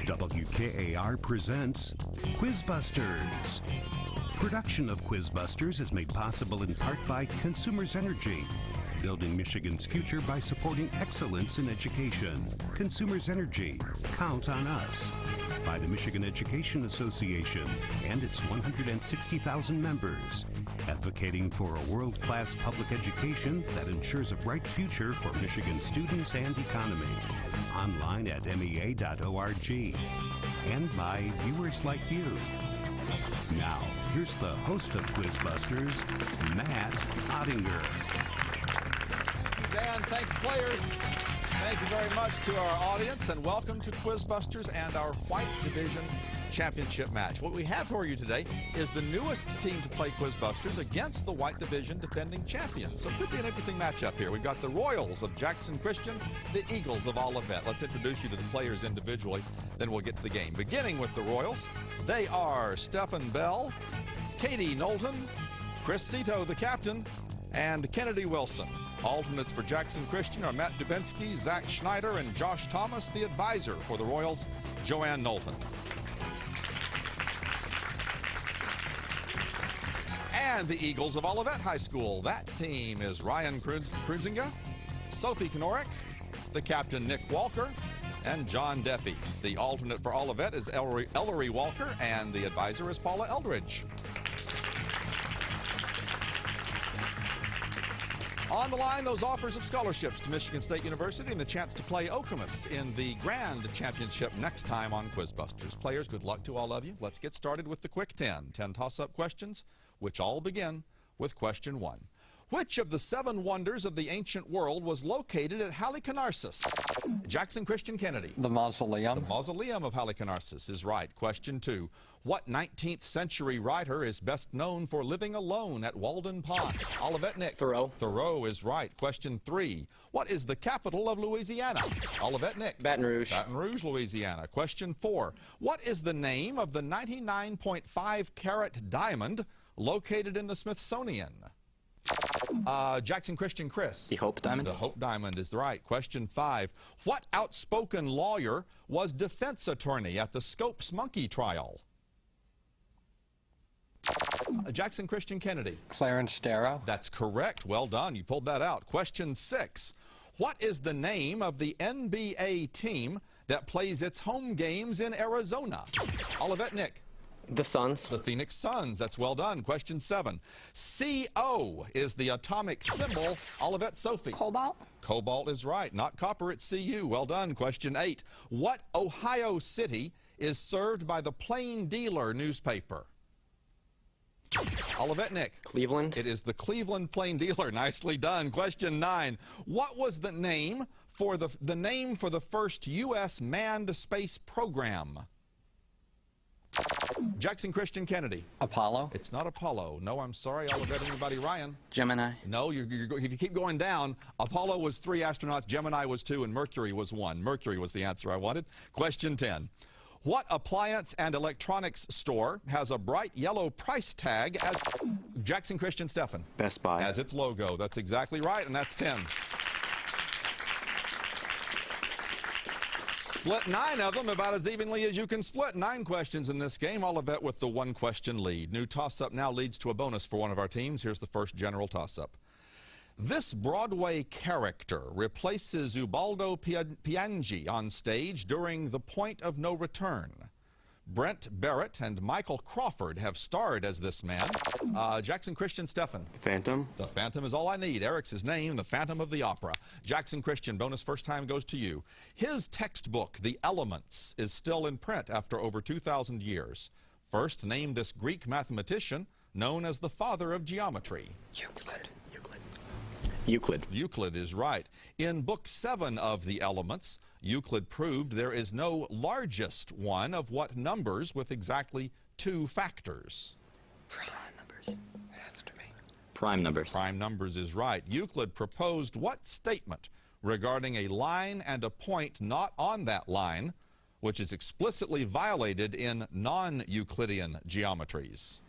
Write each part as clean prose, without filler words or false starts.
WKAR presents Quizbusters. Production of Quizbusters is made possible in part by Consumers Energy, building Michigan's future by supporting excellence in education. Consumers Energy, count on us. By the Michigan Education Association and its 160,000 members, advocating for a world-class public education that ensures a bright future for Michigan students and economy. Online at mea.org. And by viewers like you. Now, here's the host of Quizbusters, Matt Ottinger. Dan, thanks, players. Thank you very much to our audience, and welcome to Quizbusters and our White Division Championship match. What we have for you today is the newest team to play Quizbusters against the White Division defending champions. So it could be an interesting matchup here. We've got the Royals of Jackson Christian, the Eagles of Olivet. Let's introduce you to the players individually, then we'll get to the game. Beginning with the Royals, they are Stephen Bell, Katie Knowlton, Chris Cito, the captain, and Kennedy Wilson. Alternates for Jackson Christian are Matt Dubinsky, Zach Schneider, and Josh Thomas. The advisor for the Royals, Joanne Knowlton. And the Eagles of Olivet High School. That team is Ryan Kruzinga, Sophie Knorek, the captain Nick Walker, and John Deppy. The alternate for Olivet is Ellery Walker, and the advisor is Paula Eldridge. On the line, those offers of scholarships to Michigan State University and the chance to play Okemos in the Grand Championship next time on Quizbusters. Players, good luck to all of you. Let's get started with the quick 10 toss-up questions, which all begin with question 1. Which of the 7 wonders of the ancient world was located at Halicarnassus? Jackson Christian Kennedy. The mausoleum. The mausoleum of Halicarnassus is right. Question 2. What 19th century writer is best known for living alone at Walden Pond? Olivet Nick. Thoreau. Thoreau is right. Question 3. What is the capital of Louisiana? Olivet Nick. Baton Rouge. Baton Rouge, Louisiana. Question 4. What is the name of the 99.5 carat diamond located in the Smithsonian? Jackson Christian Chris. The Hope Diamond. The Hope Diamond is right. Question 5. What outspoken lawyer was defense attorney at the Scopes Monkey trial? Jackson Christian Kennedy. Clarence Darrow. That's correct. Well done. You pulled that out. Question 6. What is the name of the NBA team that plays its home games in Arizona? Olivet Nick. The Suns. The Phoenix Suns. That's well done. Question 7. CO is the atomic symbol. Olivet Sophie. Cobalt. Cobalt is right. Not copper, it's Cu. Well done. Question 8. What Ohio city is served by the Plain Dealer newspaper? Olivet Nick. Cleveland. It is the Cleveland Plain Dealer. Nicely done. Question 9. What was the name for the first U.S. manned space program? Jackson Christian Kennedy. Apollo. It's not Apollo. No, I'm sorry. I'll bet anybody. Ryan. Gemini. No, if you keep going down, Apollo was 3 astronauts, Gemini was 2, and Mercury was 1. Mercury was the answer I wanted. Question 10. What appliance and electronics store has a bright yellow price tag as Jackson Christian Stephan? Best Buy. As its logo. That's exactly right, and that's 10. Split 9 of them, about as evenly as you can split. 9 questions in this game. Olivet with the 1-question lead. New toss-up now leads to a bonus for one of our teams. Here's the first general toss-up. This Broadway character replaces Ubaldo Piangi on stage during The Point of No Return. Brent Barrett and Michael Crawford have starred as this man. Jackson Christian Stephan. Phantom. The Phantom is all I need. Eric's his name, the Phantom of the Opera. Jackson Christian, bonus first time goes to you. His textbook, The Elements, is still in print after over 2,000 years. First, name this Greek mathematician known as the father of geometry. Euclid. Euclid. Euclid is right. In Book 7 of The Elements, Euclid proved there is no largest one of what numbers with exactly 2 factors? Prime numbers. It has to be. Prime numbers. Prime numbers is right. Euclid proposed what statement regarding a line and a point not on that line, which is explicitly violated in non-Euclidean geometries?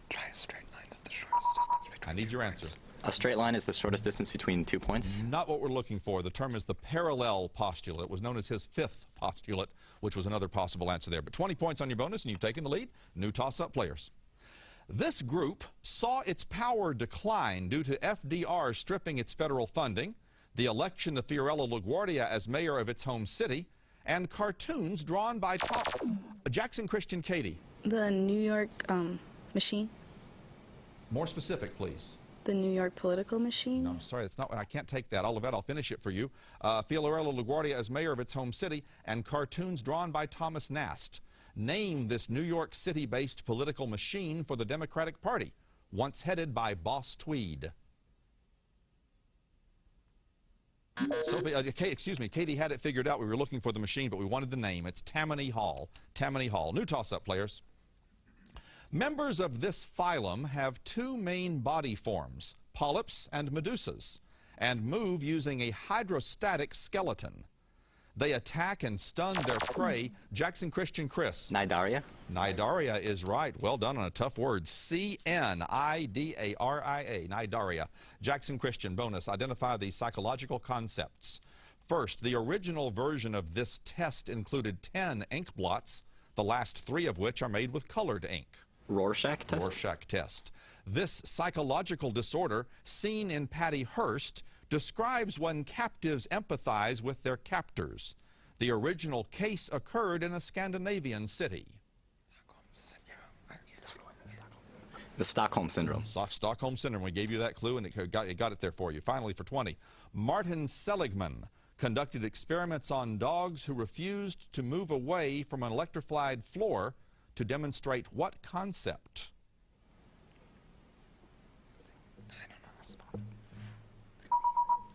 Try a straight line as the shortest distance. I need your answer. A straight line is the shortest distance between 2 points. Not what we're looking for. The term is the parallel postulate. It was known as his fifth postulate, which was another possible answer there. But 20 points on your bonus, and you've taken the lead. New toss-up players. This group saw its power decline due to FDR stripping its federal funding, the election of Fiorello LaGuardia as mayor of its home city, and cartoons drawn by Jackson Christian. Katie. The New York machine. More specific, please. The New York political machine. No, I'm sorry, that's not what I can't take that. Olivet, I'll finish it for you. Fiorello LaGuardia as mayor of its home city, and cartoons drawn by Thomas Nast. Name this New York City-based political machine for the Democratic Party, once headed by Boss Tweed. Sophie, excuse me, Katie had it figured out. We were looking for the machine, but we wanted the name. It's Tammany Hall. Tammany Hall. New toss-up, players. Members of this phylum have two main body forms, polyps and medusas, and move using a hydrostatic skeleton. They attack and stun their prey. Jackson Christian. Chris. Cnidaria. Cnidaria is right. Well done on a tough word. C-N-I-D-A-R-I-A. Cnidaria. Jackson Christian. Bonus. Identify the psychological concepts. First, the original version of this test included 10 ink blots, the last 3 of which are made with colored ink. Rorschach test. Rorschach test. This psychological disorder, seen in Patty Hearst, describes when captives empathize with their captors. The original case occurred in a Scandinavian city. The Stockholm Syndrome. Stockholm Syndrome. We gave you that clue, and it got it there for you. Finally, for 20, Martin Seligman conducted experiments on dogs who refused to move away from an electrified floor to demonstrate what concept?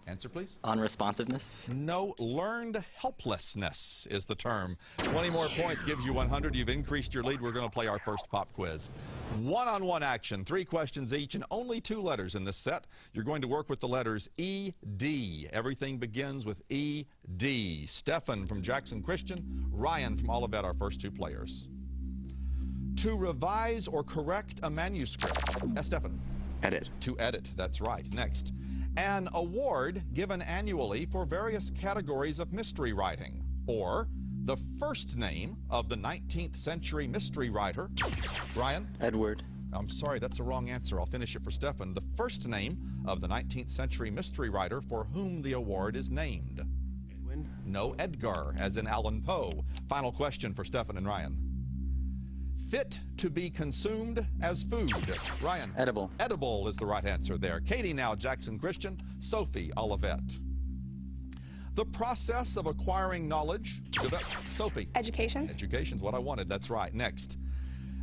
Answer, please. Unresponsiveness. No, learned helplessness is the term. 20 more points gives you 100. You've increased your lead. We're going to play our first pop quiz. One-on-one action, 3 questions each, and only 2 letters in this set. You're going to work with the letters E-D. Everything begins with E-D. Stefan from Jackson Christian, Ryan from Olivet, our first 2 players. To revise or correct a manuscript. Stefan. Edit. To edit, that's right. Next. An award given annually for various categories of mystery writing, or the first name of the 19th century mystery writer. Ryan? Edward. I'm sorry, that's the wrong answer. I'll finish it for Stefan. The first name of the 19th century mystery writer for whom the award is named. Edwin? No, Edgar, as in Allan Poe. Final question for Stefan and Ryan. Fit to be consumed as food. Ryan. Edible. Edible is the right answer there. Katie now, Jackson Christian. Sophie, Olivet. The process of acquiring knowledge. Sophie. Education. Education's what I wanted. That's right. Next.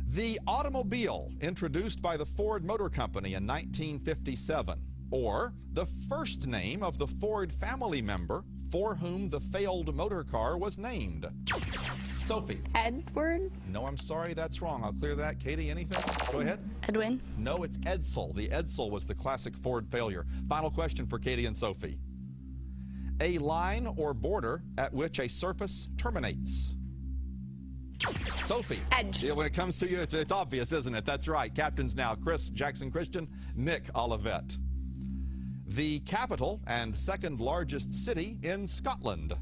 The automobile introduced by the Ford Motor Company in 1957. Or the first name of the Ford family member for whom the failed motor car was named. Sophie. Edward. No, I'm sorry, that's wrong. I'll clear that. Katie, anything? Go ahead. Edwin. No, it's Edsel. The Edsel was the classic Ford failure. Final question for Katie and Sophie. A line or border at which a surface terminates. Sophie. Edge. Yeah, when it comes to you, it's obvious, isn't it? That's right. Captains now. Chris, Jackson Christian, Nick, Olivet. The capital and second largest city in Scotland.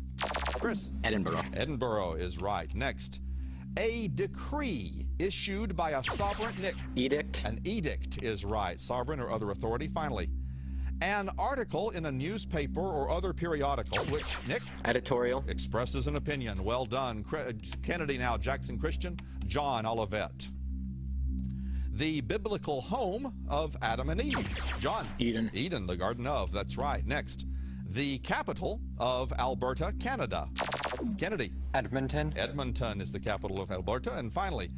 Chris. Edinburgh. Edinburgh is right. Next. A decree issued by a sovereign. Nick. Edict. An edict is right. Sovereign or other authority. Finally. An article in a newspaper or other periodical which, Nick. Editorial. Expresses an opinion. Well done. Kennedy now, Jackson Christian, John, Olivet. The biblical home of Adam and Eve. John. Eden. Eden, the Garden of. That's right. Next. The capital of Alberta, Canada. Kennedy. Edmonton. Edmonton is the capital of Alberta. And finally,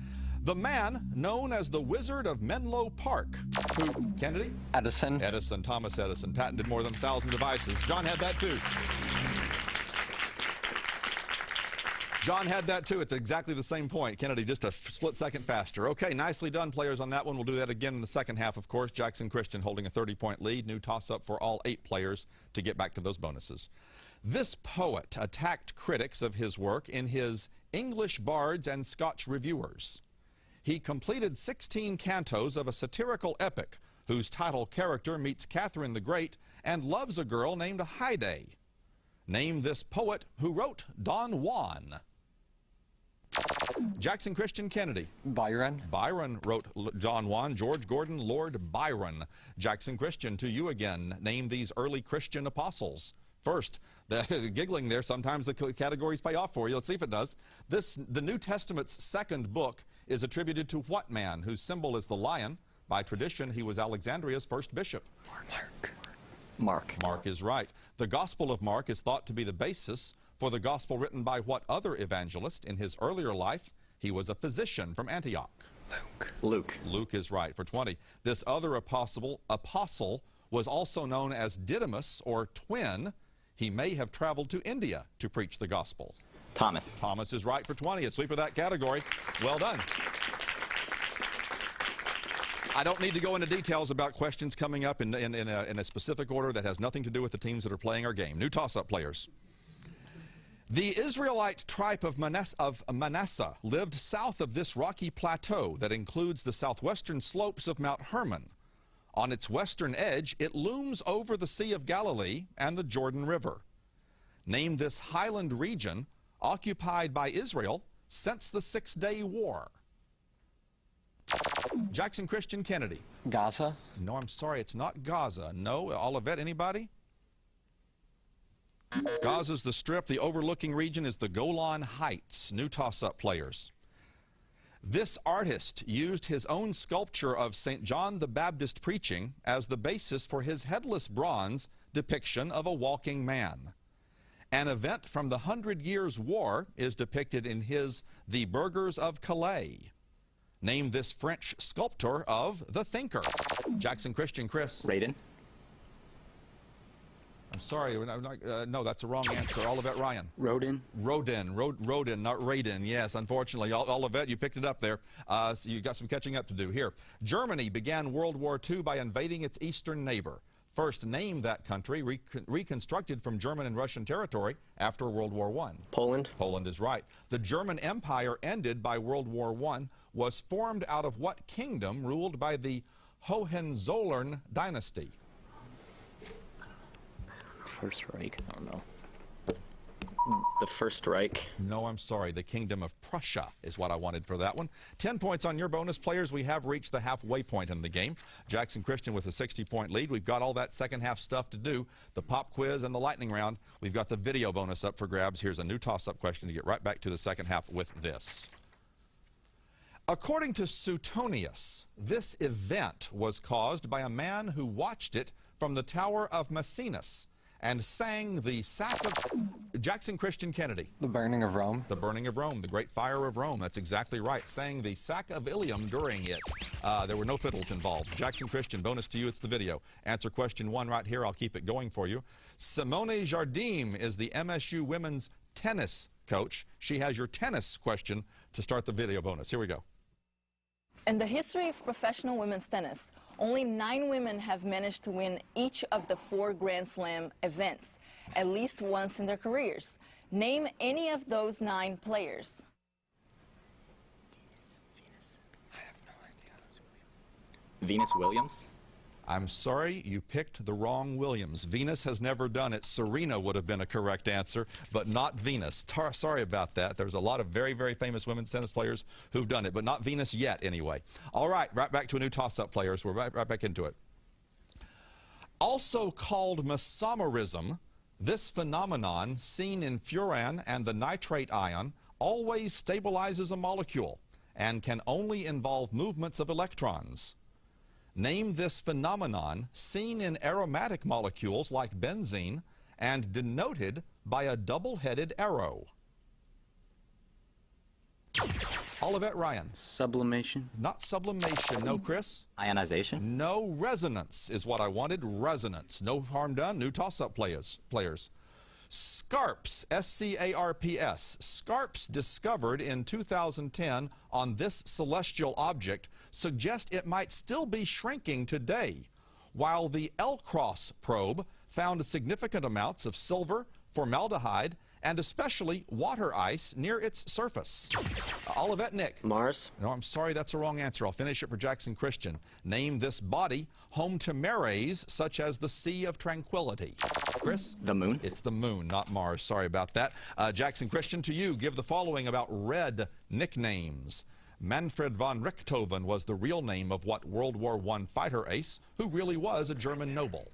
the man known as the Wizard of Menlo Park. Who? Kennedy? Edison. Edison, Thomas Edison, patented more than 1,000 devices. John had that too. John had that too at exactly the same point. Kennedy just a split second faster. Okay, nicely done, players, on that one. We'll do that again in the second half, of course. Jackson Christian holding a 30-point lead. New toss-up for all 8 players to get back to those bonuses. This poet attacked critics of his work in his English Bards and Scotch Reviewers. He completed 16 cantos of a satirical epic whose title character meets Catherine the Great and loves a girl named Haide? Name this poet who wrote Don Juan. Jackson Christian Kennedy. Byron. Byron wrote Don Juan. George Gordon, Lord Byron. Jackson Christian, to you again. Name these early Christian apostles. First, the giggling there, sometimes the categories pay off for you. Let's see if it does. The New Testament's second book is attributed to what man whose symbol is the lion? By tradition, he was Alexandria's first bishop. Mark. Mark is right. The Gospel of Mark is thought to be the basis for the gospel written by what other evangelist? In his earlier life, he was a physician from Antioch. Luke. Luke is right for 20. This other apostle was also known as Didymus, or twin. He may have traveled to India to preach the gospel. Thomas. Thomas is right for 20. A sweep of that category. Well done. I don't need to go into details about questions coming up in a specific order that has nothing to do with the teams that are playing our game. New toss-up players. The Israelite tribe of Manasseh lived south of this rocky plateau that includes the southwestern slopes of Mount Hermon. On its western edge, it looms over the Sea of Galilee and the Jordan River. Name this highland region occupied by Israel since the Six-Day War. Jackson Christian Kennedy. Gaza. No, I'm sorry, it's not Gaza. No, Olivet, anybody? Gaza's the Strip. The overlooking region is the Golan Heights. New toss-up players. This artist used his own sculpture of St. John the Baptist preaching as the basis for his headless bronze depiction of a walking man. An event from the 100 Years' War is depicted in his The Burghers of Calais. Name this French sculptor of The Thinker. Jackson Christian, Chris. Radin. I'm sorry, no, that's a wrong answer. Olivet Ryan. Rodin. Rodin, not Radin. Yes, unfortunately. Olivet, you picked it up there. So you got some catching up to do here. Germany began World War II by invading its eastern neighbor. First name that country, reconstructed from German and Russian territory after World War I. Poland. Poland is right. The German Empire, ended by World War I, was formed out of what kingdom ruled by the Hohenzollern dynasty? First Reich. I don't know. The First Reich. No, I'm sorry. The Kingdom of Prussia is what I wanted for that one. 10 points on your bonus, players. We have reached the halfway point in the game. Jackson Christian with a 60-point lead. We've got all that second half stuff to do. The pop quiz and the lightning round. We've got the video bonus up for grabs. Here's a new toss-up question to get right back to the second half with this. According to Suetonius, this event was caused by a man who watched it from the Tower of Maecenas and sang the sack of Jackson Christian Kennedy. The burning of Rome. The burning of Rome, the great fire of Rome. That's exactly right. Sang the sack of Ilium during it. There were no fiddles involved. Jackson Christian, bonus to you, it's the video. Answer question 1 right here. I'll keep it going for you. Simone Jardim is the MSU women's tennis coach. She has your tennis question to start the video bonus. Here we go. In the history of professional women's tennis, only 9 women have managed to win each of the 4 Grand Slam events, at least once in their careers. Name any of those 9 players. I have no idea. Venus Williams. I'm sorry, you picked the wrong Williams. Venus has never done it. Serena would have been a correct answer, but not Venus. Sorry about that. There's a lot of very, very famous women's tennis players who've done it, but not Venus yet anyway. All right, right back to a new toss-up, players. We're right back into it. Also called mesomerism, this phenomenon, seen in furan and the nitrate ion, always stabilizes a molecule and can only involve movements of electrons. Name this phenomenon seen in aromatic molecules like benzene and denoted by a double-headed arrow. Olivet Ryan. Sublimation. Not sublimation, no, Chris? Ionization. No, resonance is what I wanted. Resonance. No harm done. New toss-up players. Scarps, S-C-A-R-P-S. Scarps discovered in 2010 on this celestial object suggest it might still be shrinking today, while the L-Cross probe found significant amounts of silver, formaldehyde, and especially water ice near its surface? Olivet, Nick. Mars. No, I'm sorry, that's a wrong answer. I'll finish it for Jackson Christian. Name this body home to mares such as the Sea of Tranquility. Chris? The moon. It's the moon, not Mars. Sorry about that. Jackson Christian, to you, give the following about red nicknames. Manfred von Richthofen was the real name of what World War I fighter ace who really was a German noble?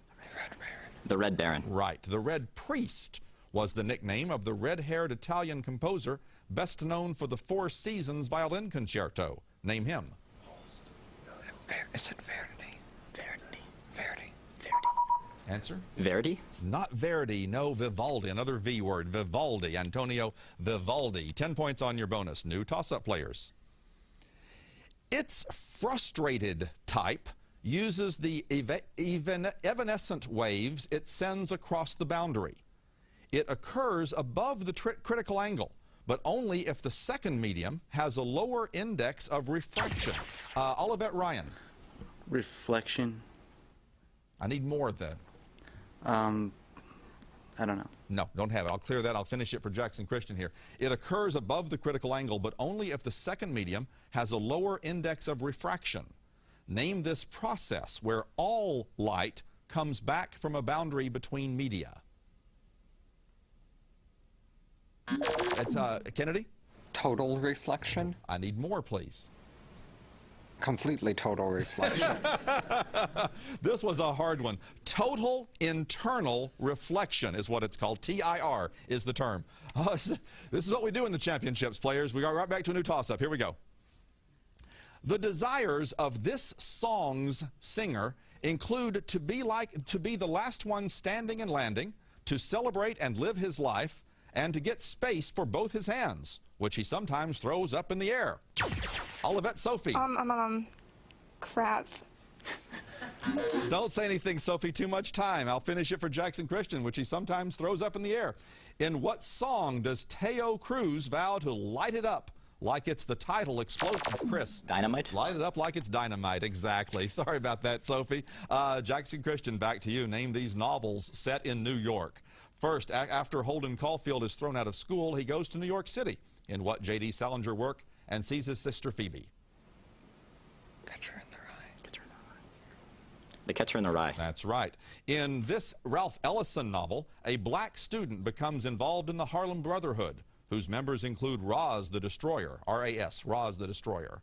The Red Baron. Right. The Red Priest was the nickname of the red-haired Italian composer best known for the Four Seasons violin concerto. Name him. Is it Verdi? Verdi. Answer? Verdi. Not Verdi, no, Vivaldi, another V word, Vivaldi, Antonio Vivaldi. 10 points on your bonus. New toss-up players. Its frustrated type uses the evanescent waves it sends across the boundary. It occurs above the critical angle, but only if the second medium has a lower index of refraction. Olivet, Ryan. Reflection. I need more then. I don't know. No, don't have it. I'll clear that. I'll finish it for Jackson Christian here. It occurs above the critical angle, but only if the second medium has a lower index of refraction. Name this process where all light comes back from a boundary between media. It's, Kennedy? Total reflection? I need more, please. Completely total reflection. This was a hard one. Total internal reflection is what it's called. TIR is the term. This is what we do in the championships, players. We go right back to a new toss-up. Here we go. The desires of this song's singer include to be the last one standing and landing, to celebrate and live his life, and to get space for both his hands, which he sometimes throws up in the air. Olivet, Sophie. Crap. Don't say anything, Sophie. Too much time. I'll finish it for Jackson Christian, which he sometimes throws up in the air. In what song does Teo Cruz vow to light it up like it's the title explosion? Chris. Dynamite. Light it up like it's dynamite. Exactly. Sorry about that, Sophie. Jackson Christian, back to you. Name these novels set in New York. First, after Holden Caulfield is thrown out of school, he goes to New York City. In what J.D. Salinger work and sees his sister Phoebe? Catcher in the Rye. The Catcher in the Rye. That's right. In this Ralph Ellison novel, a black student becomes involved in the Harlem Brotherhood, whose members include Roz the Destroyer, R-A-S, Roz the Destroyer.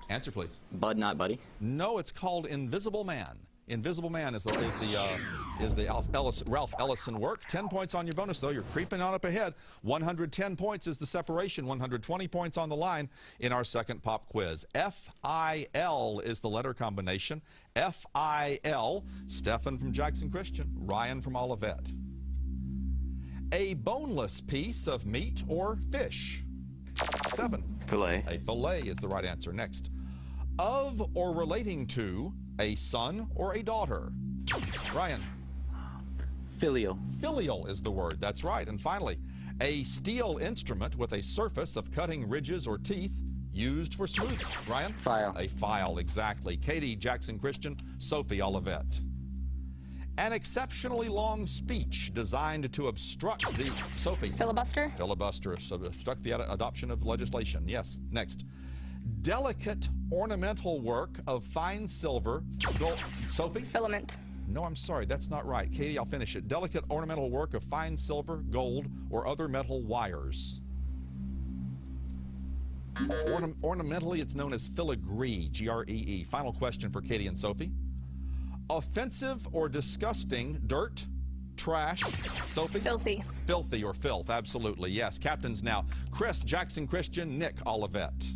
Answer, please. Bud, Not Buddy. No, it's called Invisible Man. Invisible Man is the Ralph Ellison work. 10 points on your bonus, though. You're creeping on up ahead. 110 points is the separation. 120 points on the line in our second pop quiz. F-I-L is the letter combination. F-I-L. Stefan from Jackson Christian. Ryan from Olivet. A boneless piece of meat or fish. Stefan. Filet. A fillet is the right answer. Next. Of or relating to a son or a daughter. Ryan. Filial. Filial is the word. That's right. And finally, a steel instrument with a surface of cutting ridges or teeth used for smoothing. Ryan? File. A file, exactly. Katie, Jackson Christian, Sophie, Olivet. An exceptionally long speech designed to obstruct the... Sophie. Filibuster. Filibuster, so obstruct the adoption of legislation. Yes. Next. Delicate ornamental work of fine silver, gold. Sophie? Filament. No, I'm sorry, that's not right. Katie, I'll finish it. Delicate ornamental work of fine silver, gold, or other metal wires. Ornamentally, it's known as filigree, G-R-E-E. Final question for Katie and Sophie. Offensive or disgusting dirt, trash. Sophie? Filthy. Filthy or filth, absolutely, yes. Captains now. Chris, Jackson Christian, Nick, Olivet.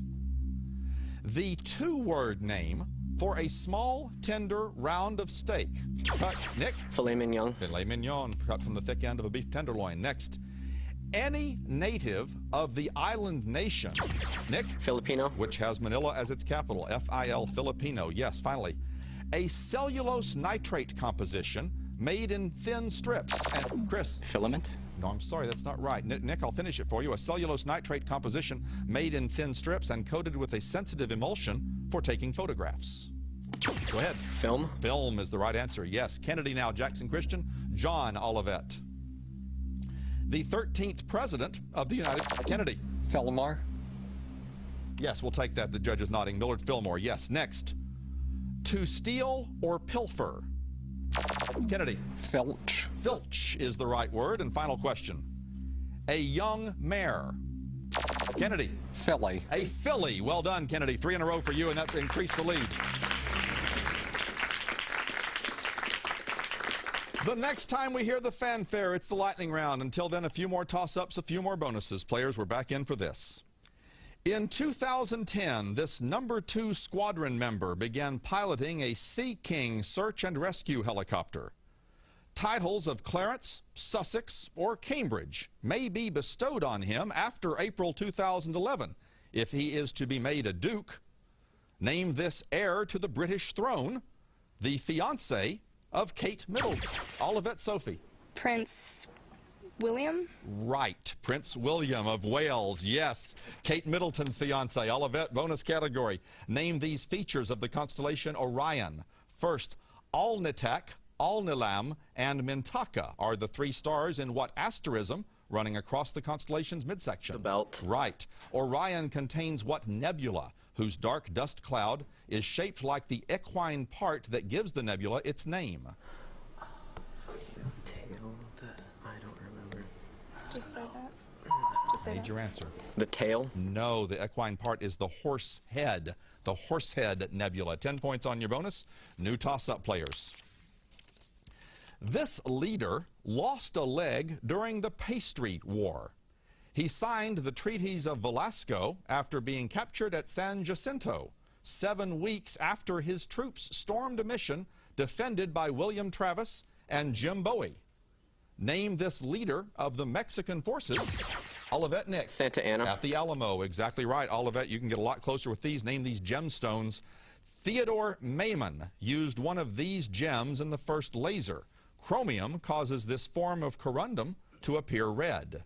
The two-word name for a small, tender round of steak. Cut, Nick? Filet mignon. Filet mignon, cut from the thick end of a beef tenderloin. Next. Any native of the island nation. Nick? Filipino. Which has Manila as its capital. F-I-L, Filipino. Yes, finally. A cellulose nitrate composition made in thin strips. And Chris? Filament. No, I'm sorry, that's not right. Nick, I'll finish it for you. A cellulose nitrate composition made in thin strips and coated with a sensitive emulsion for taking photographs. Go ahead. Film. Film is the right answer. Yes. Kennedy now, Jackson Christian, John Olivet. The 13th president of the United Kennedy. Fillmore. Yes, we'll take that. The judge is nodding. Millard Fillmore. Yes. Next. To steal or pilfer. Kennedy. Filch. Filch is the right word. And final question. A young mare. Kennedy. Philly. A filly. Well done, Kennedy. 3 in a row for you, and that increased the lead. The next time we hear the fanfare, it's the lightning round. Until then, a few more toss-ups, a few more bonuses. Players, we're back in for this. In 2010, this number 2 squadron member began piloting a Sea King search and rescue helicopter. Titles of Clarence, Sussex, or Cambridge may be bestowed on him after April 2011 if he is to be made a duke. Name this heir to the British throne, the fiancé of Kate Middleton. Olivet, Sophie. Prince William? Right. Prince William of Wales. Yes. Kate Middleton's fiancé. Olivet, bonus category. Name these features of the constellation Orion. First, Alnitak, Alnilam, and Mintaka are the 3 stars in what asterism running across the constellation's midsection? The belt. Right. Orion contains what nebula, whose dark dust cloud is shaped like the equine part that gives the nebula its name? Tail. I don't remember. Just say that. Just say Need that. your answer. The tail. No, the equine part is the horse head. The Horsehead Nebula. 10 points on your bonus. New toss-up players. This leader lost a leg during the Pastry War. He signed the treaties of Velasco after being captured at San Jacinto, 7 weeks after his troops stormed a mission defended by William Travis and Jim Bowie. Name this leader of the Mexican forces. Olivet, Nick. Santa Anna. At the Alamo. Exactly right. Olivet, you can get a lot closer with these. Name these gemstones. Theodore Maiman used one of these gems in the first laser. Chromium causes this form of corundum to appear red.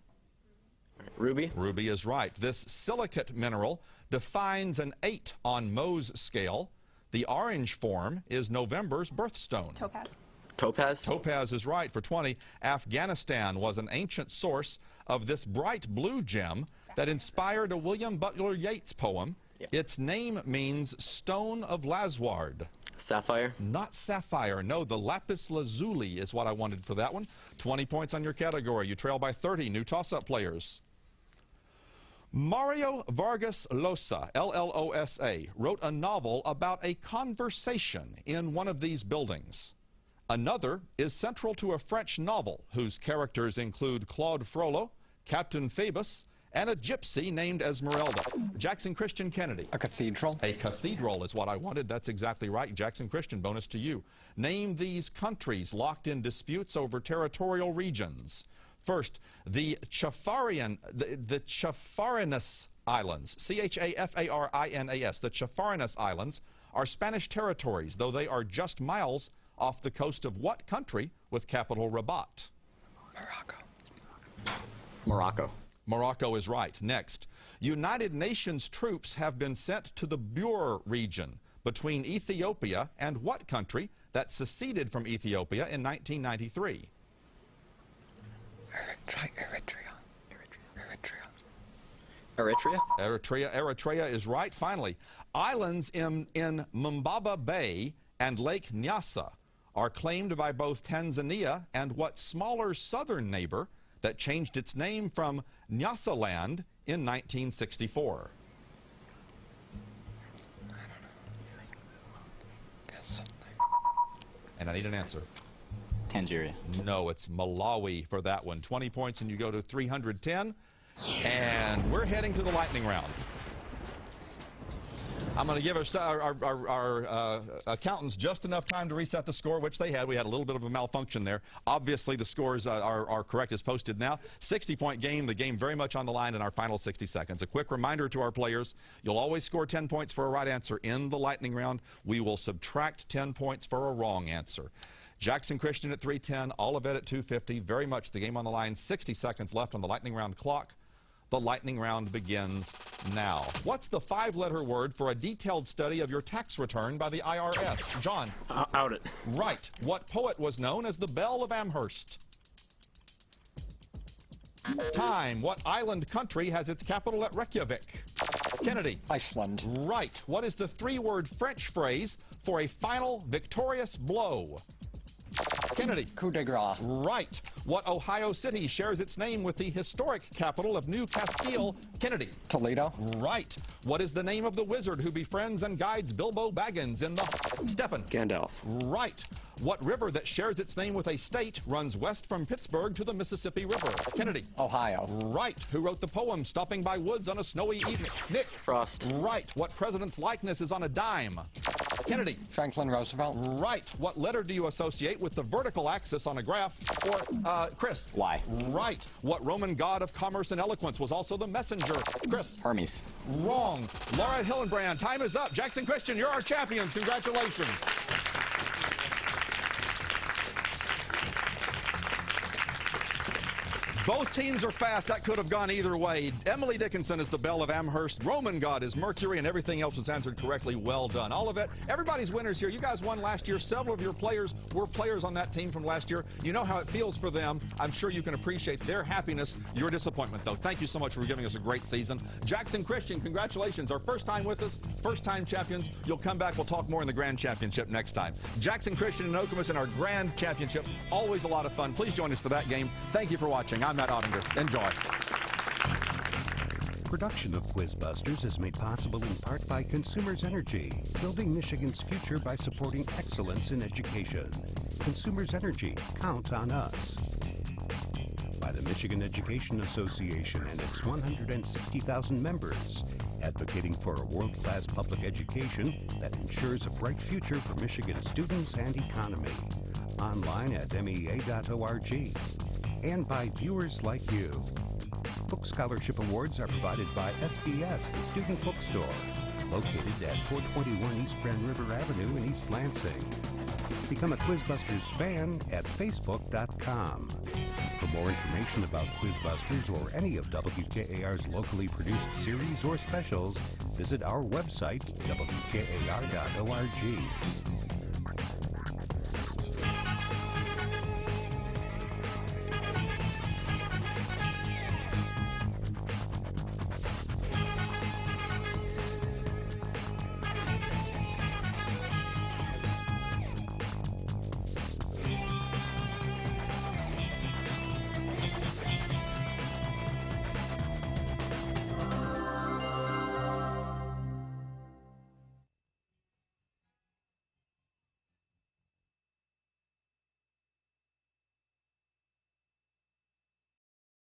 Ruby. Ruby is right. This silicate mineral defines an 8 on Mohs scale. The orange form is November's birthstone. Topaz. Topaz. Topaz is right for 20. Afghanistan was an ancient source of this bright blue gem that inspired a William Butler Yeats poem. Yeah. Its name means stone of Lasward. Sapphire. Not sapphire. No, the lapis lazuli is what I wanted for that one. 20 points on your category. You trail by 30. New toss-up players. Mario Vargas Llosa, L-L-O-S-A, wrote a novel about a conversation in one of these buildings. Another is central to a French novel whose characters include Claude Frollo, Captain Phoebus, and a gypsy named Esmeralda. Jackson Christian Kennedy. A cathedral. A cathedral is what I wanted. That's exactly right. Jackson Christian, bonus to you. Name these countries locked in disputes over territorial regions. First, the Chafarinas Islands, C-H-A-F-A-R-I-N-A-S. The Chafarinas Islands are Spanish territories, though they are just miles off the coast of what country with capital Rabat? Morocco. Morocco. Morocco is right. Next, United Nations troops have been sent to the Bur region between Ethiopia and what country that seceded from Ethiopia in 1993? Eritrea. Eritrea is right. Finally, islands in Mbaba Bay and Lake Nyasa are claimed by both Tanzania and what smaller southern neighbor that changed its name from Nyasaland in 1964? And I need an answer. Tangeria. No, it's Malawi for that one. 20 points and you go to 310. And we're heading to the lightning round. I'm going to give our accountants just enough time to reset the score, which they had. We had a little bit of a malfunction there. Obviously, the scores are correct as posted now. 60-point game, the game very much on the line in our final 60 seconds. A quick reminder to our players, you'll always score 10 points for a right answer in the lightning round. We will subtract 10 points for a wrong answer. Jackson Christian at 310, Olivet at 250. Very much the game on the line. 60 seconds left on the lightning round clock. The lightning round begins now. What's the 5-letter word for a detailed study of your tax return by the IRS? John? Out it. Right. What poet was known as the Belle of Amherst? Time. What island country has its capital at Reykjavik? Kennedy? Iceland. Right. What is the 3-word French phrase for a final victorious blow? Kennedy? Coup de grace. Right. What Ohio city shares its name with the historic capital of New Castile? Kennedy? Toledo. Right. What is the name of the wizard who befriends and guides Bilbo Baggins in the... Stefan? Gandalf. Right. What river that shares its name with a state runs west from Pittsburgh to the Mississippi River? Kennedy? Ohio. Right. Who wrote the poem Stopping by Woods on a Snowy Evening? Nick? Frost. Right. What president's likeness is on a dime? Kennedy? Franklin Roosevelt. Right. What letter do you associate with the vertical axis on a graph? Or, Chris? Y. Right. What Roman god of commerce and eloquence was also the messenger? Chris? Hermes. Wrong. Laura Hillenbrand, time is up. Jackson Christian, you're our champions. Congratulations. Both teams are fast. That could have gone either way. Emily Dickinson is the Belle of Amherst. Roman god is Mercury, and everything else was answered correctly. Well done. Olivet, everybody's winners here. You guys won last year. Several of your players were players on that team from last year. You know how it feels for them. I'm sure you can appreciate their happiness, your disappointment, though. Thank you so much for giving us a great season. Jackson Christian, congratulations. Our first time with us, first-time champions. You'll come back. We'll talk more in the Grand Championship next time. Jackson Christian and Okemos in our Grand Championship. Always a lot of fun. Please join us for that game. Thank you for watching. I'm Matt Ottinger. Enjoy. Production of Quizbusters is made possible in part by Consumers Energy, building Michigan's future by supporting excellence in education. Consumers Energy, count on us. By the Michigan Education Association and its 160,000 members, advocating for a world-class public education that ensures a bright future for Michigan students and economy. Online at mea.org. And by viewers like you. Book Scholarship Awards are provided by SBS, the student bookstore, located at 421 East Grand River Avenue in East Lansing. Become a Quizbusters fan at facebook.com. For more information about Quizbusters or any of WKAR's locally produced series or specials, visit our website, wkar.org.